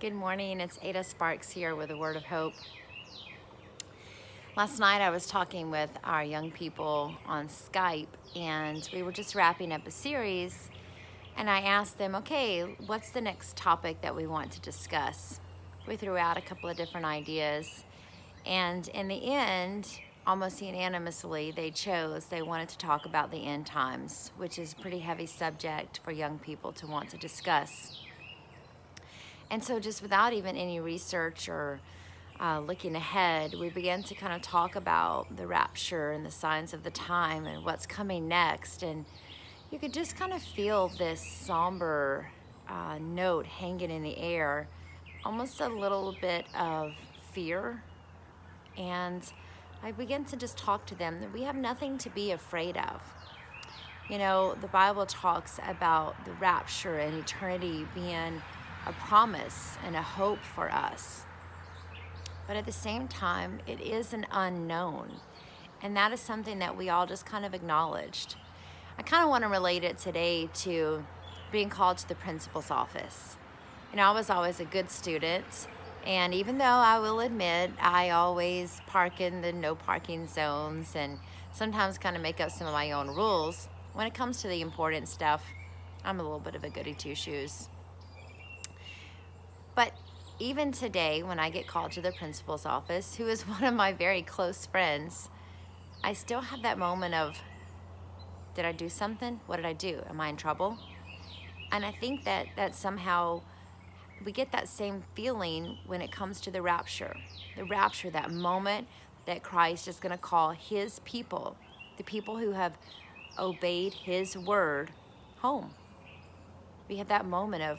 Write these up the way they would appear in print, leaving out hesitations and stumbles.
Good morning, it's Ada Sparks here with a word of hope. Last night I was talking with our young people on Skype and we were just wrapping up a series, and I asked them, okay, what's the next topic that we want to discuss? We threw out a couple of different ideas, and in the end, almost unanimously, they wanted to talk about the end times, which is a pretty heavy subject for young people to want to discuss. And so just without even any research or looking ahead, we began to kind of talk about the rapture and the signs of the time and what's coming next. And you could just kind of feel this somber note hanging in the air, almost a little bit of fear. And I began to just talk to them that we have nothing to be afraid of. You know, the Bible talks about the rapture and eternity being a promise and a hope for us. But at the same time, it is an unknown. And that is something that we all just kind of acknowledged. I kind of want to relate it today to being called to the principal's office. You know, I was always a good student. And even though I will admit I always park in the no parking zones and sometimes kind of make up some of my own rules, when it comes to the important stuff, I'm a little bit of a goody two-shoes. But even today, when I get called to the principal's office, who is one of my very close friends, I still have that moment of, did I do something? What did I do? Am I in trouble? And I think that somehow we get that same feeling when it comes to the rapture. The rapture, that moment that Christ is going to call his people, the people who have obeyed his word, home. We have that moment of,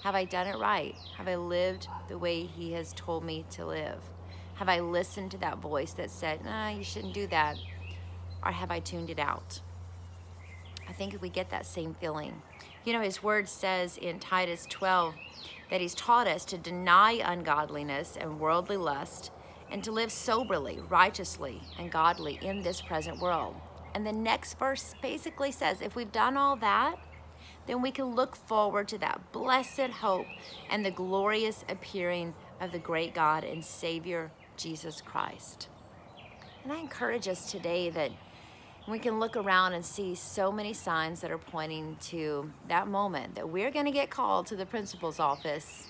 have I done it right? Have I lived the way he has told me to live? Have I listened to that voice that said, nah, you shouldn't do that? Or have I tuned it out? I think we get that same feeling. You know, his word says in Titus 12 that he's taught us to deny ungodliness and worldly lust and to live soberly, righteously, and godly in this present world. And the next verse basically says, if we've done all that, then we can look forward to that blessed hope and the glorious appearing of the great God and Savior, Jesus Christ. And I encourage us today that we can look around and see so many signs that are pointing to that moment that we're going to get called to the principal's office.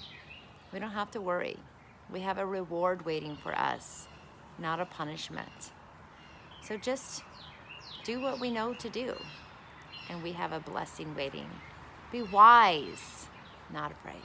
We don't have to worry. We have a reward waiting for us, not a punishment. So just do what we know to do, and we have a blessing waiting. Be wise, not afraid.